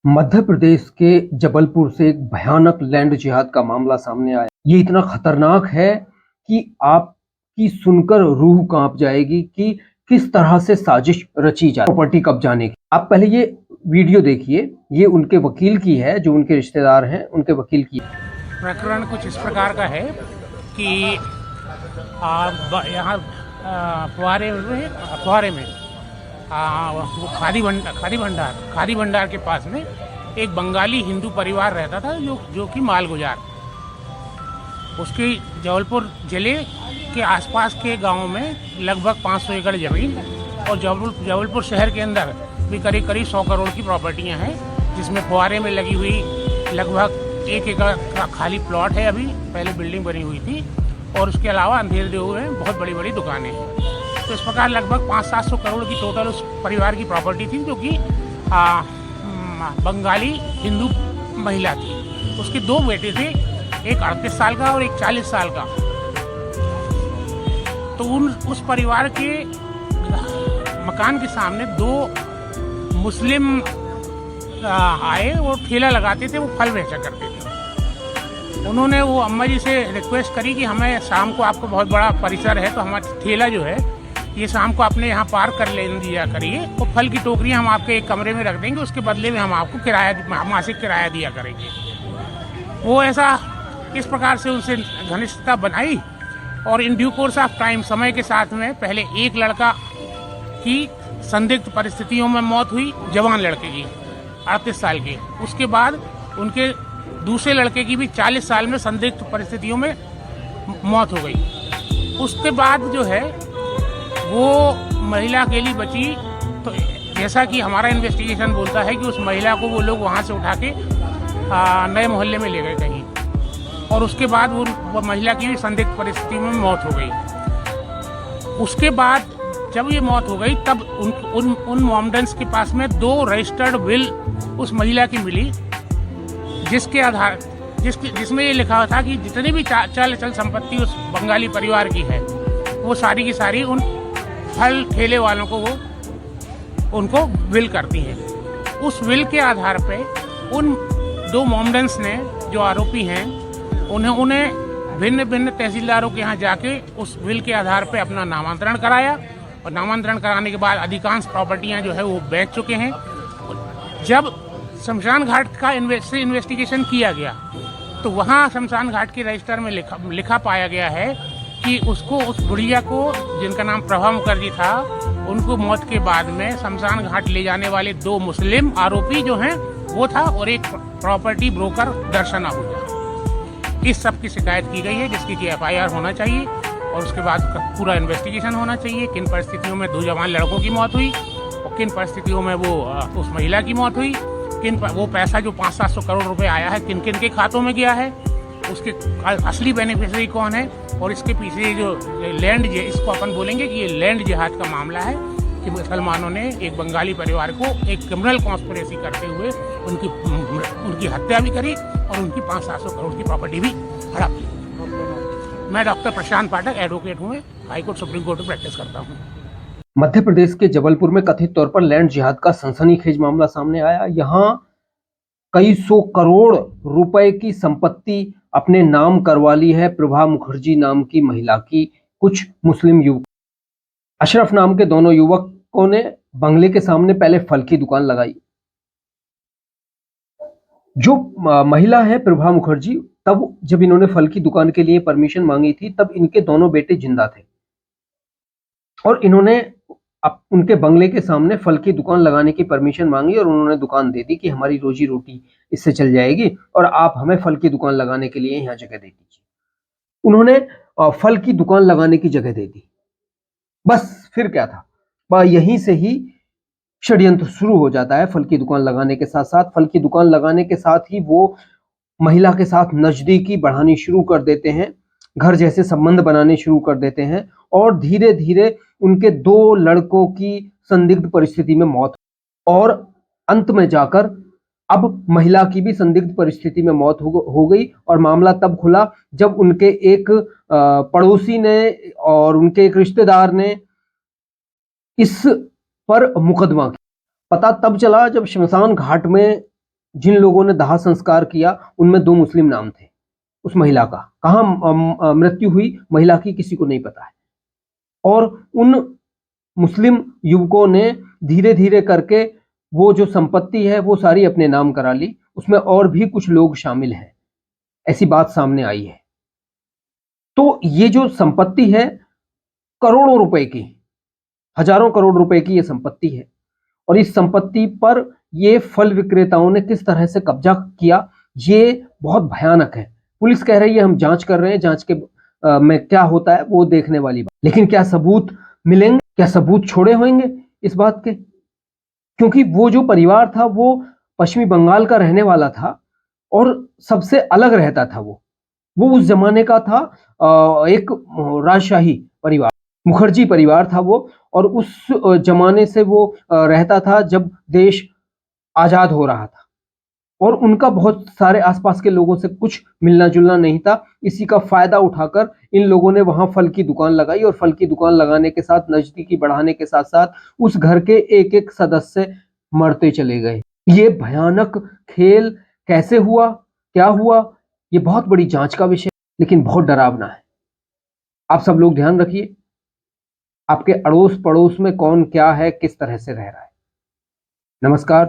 मध्य प्रदेश के जबलपुर से एक भयानक लैंड जिहाद का मामला सामने आया। ये इतना खतरनाक है कि आपकी सुनकर रूह कांप जाएगी कि किस तरह से साजिश रची जाए प्रॉपर्टी कब्जाने की। आप पहले ये वीडियो देखिए, ये उनके वकील की है, जो उनके रिश्तेदार हैं, उनके वकील की। प्रकरण कुछ इस प्रकार का है कि यहाँ फुहारे में वो खादी भंडार के पास में एक बंगाली हिंदू परिवार रहता था जो कि मालगुजार। उसके जबलपुर जिले के आसपास के गांव में लगभग 500 एकड़ ज़मीन और जबलपुर शहर के अंदर भी करीब 100 करोड़ की प्रॉपर्टियां हैं, जिसमें फुहारे में लगी हुई लगभग 1 एकड़ का खाली प्लॉट है। अभी पहले बिल्डिंग बनी हुई थी और उसके अलावा अंधेर देव में बहुत बड़ी बड़ी दुकानें हैं। तो इस प्रकार लगभग 500-700 करोड़ की टोटल उस परिवार की प्रॉपर्टी थी, जो कि बंगाली हिंदू महिला थी। उसके 2 बेटे थे, एक 38 साल का और एक 40 साल का। तो उस परिवार के मकान के सामने 2 मुस्लिम आए और ठेला लगाते थे, वो फल बेचा करते थे। उन्होंने वो अम्मा जी से रिक्वेस्ट करी कि हमें शाम को, आपको बहुत बड़ा परिसर है तो हमारा ठेला जो है ये शाम को अपने यहाँ पार्क कर लेने दिया करिए और फल की टोकरियाँ हम आपके एक कमरे में रख देंगे, उसके बदले में हम आपको मासिक किराया दिया करेंगे। वो ऐसा इस प्रकार से उनसे घनिष्ठता बनाई और in due course of time, समय के साथ में पहले एक लड़का की संदिग्ध परिस्थितियों में मौत हुई, जवान लड़के की 38 साल की। उसके बाद उनके दूसरे लड़के की भी 40 साल में संदिग्ध परिस्थितियों में मौत हो गई। उसके बाद जो है वो महिला अकेली बची। तो जैसा कि हमारा इन्वेस्टिगेशन बोलता है कि उस महिला को वो लोग वहाँ से उठा के नए मोहल्ले में ले गए कहीं, और उसके बाद वो महिला की भी संदिग्ध परिस्थिति में मौत हो गई। उसके बाद जब ये मौत हो गई तब उन मॉमडेंस के पास में 2 रजिस्टर्ड विल उस महिला की मिली, जिसमें ये लिखा था कि जितनी भी चल संपत्ति उस बंगाली परिवार की है वो सारी की सारी उन फल ठेले वालों को उनको विल करती हैं। उस विल के आधार पे उन 2 मॉमडेंस ने, जो आरोपी हैं, उन्हें भिन्न भिन्न तहसीलदारों के यहाँ जाके उस विल के आधार पे अपना नामांतरण कराया और नामांतरण कराने के बाद अधिकांश प्रॉपर्टियां जो है वो बेच चुके हैं। जब शमशान घाट का इन्वेस्टिगेशन किया गया तो वहाँ शमशान घाट के रजिस्टर में लिखा पाया गया है कि उसको, उस बुढ़िया को, जिनका नाम प्रभा मुखर्जी था, उनको मौत के बाद में शमशान घाट ले जाने वाले 2 मुस्लिम आरोपी जो हैं वो था और एक प्रॉपर्टी ब्रोकर दर्शन आहूजा। इस सब की शिकायत की गई है, जिसकी कि FIR होना चाहिए और उसके बाद पूरा इन्वेस्टिगेशन होना चाहिए। किन परिस्थितियों में 2 जवान लड़कों की मौत हुई और किन परिस्थितियों में वो उस महिला की मौत हुई, वो पैसा जो 500-700 करोड़ रुपए आया है किन किन के खातों में गया है, उसके असली बेनिफिशियरी कौन है, और इसके पीछे जो लैंड, इसको अपन बोलेंगे कि ये लैंड जिहाद का मामला है कि मुसलमानों ने एक बंगाली परिवार को एक क्रिमिनल कॉन्स्पिरेसी करते हुए उनकी हत्या भी करी और उनकी 500-700 करोड़ की प्रॉपर्टी भी हड़प ली। मैं डॉक्टर प्रशांत पाठक, एडवोकेट हूँ, हाई कोर्ट सुप्रीम कोर्ट में प्रैक्टिस करता हूँ। मध्य प्रदेश के जबलपुर में कथित तौर पर लैंड जिहाद का सनसनीखेज मामला सामने आया। यहाँ कई 100 करोड़ रुपए की संपत्ति अपने नाम करवा ली है प्रभा मुखर्जी नाम की महिला की कुछ मुस्लिम युवक। अशरफ नाम के दोनों युवकों ने बंगले के सामने पहले फल की दुकान लगाई। जो महिला है प्रभा मुखर्जी, तब जब इन्होंने फल की दुकान के लिए परमिशन मांगी थी तब इनके दोनों बेटे जिंदा थे और इन्होंने उनके बंगले के सामने फल की दुकान लगाने की परमिशन मांगी और उन्होंने दुकान दे दी कि हमारी रोजी रोटी इससे चल जाएगी और आप हमें फल की दुकान लगाने के लिए यहाँ जगह दे दीजिए। उन्होंने फल की दुकान लगाने की जगह दे दी। बस फिर क्या था, यहीं से ही षड्यंत्र शुरू हो जाता है। फल की दुकान लगाने के साथ ही वो महिला के साथ नजदीकी बढ़ानी शुरू कर देते हैं, घर जैसे संबंध बनाने शुरू कर देते हैं और धीरे धीरे उनके 2 लड़कों की संदिग्ध परिस्थिति में मौत और अंत में जाकर अब महिला की भी संदिग्ध परिस्थिति में मौत हो गई। और मामला तब खुला जब उनके एक पड़ोसी ने और उनके एक रिश्तेदार ने इस पर मुकदमा किया। पता तब चला जब श्मशान घाट में जिन लोगों ने दाह संस्कार किया उनमें 2 मुस्लिम नाम थे उस महिला का। कहाँ मृत्यु हुई महिला की किसी को नहीं पता है। और उन मुस्लिम युवकों ने धीरे-धीरे करके वो जो संपत्ति है वो सारी अपने नाम करा ली। उसमें और भी कुछ लोग शामिल हैं, ऐसी बात सामने आई है। तो ये जो संपत्ति है करोड़ों रुपए की, हजारों करोड़ रुपए की ये संपत्ति है और इस संपत्ति पर ये फल विक्रेताओं ने किस तरह से कब्जा किया ये बहुत भयानक है। पुलिस कह रही है हम जांच कर रहे हैं, जांच के में क्या होता है वो देखने वाली बात। लेकिन क्या सबूत मिलेंगे, क्या सबूत छोड़े होंगे इस बात के? क्योंकि वो जो परिवार था वो पश्चिमी बंगाल का रहने वाला था और सबसे अलग रहता था। वो उस जमाने का था, एक राजशाही परिवार, मुखर्जी परिवार था वो। और उस जमाने से वो रहता था जब देश आजाद हो रहा था और उनका बहुत सारे आसपास के लोगों से कुछ मिलना जुलना नहीं था। इसी का फायदा उठाकर इन लोगों ने वहां फल की दुकान लगाई और फल की दुकान लगाने के साथ नजदीकी बढ़ाने के साथ साथ उस घर के एक एक सदस्य मरते चले गए। ये भयानक खेल कैसे हुआ, क्या हुआ, ये बहुत बड़ी जांच का विषय, लेकिन बहुत डरावना है। आप सब लोग ध्यान रखिए, आपके अड़ोस पड़ोस में कौन क्या है, किस तरह से रह रहा है। नमस्कार।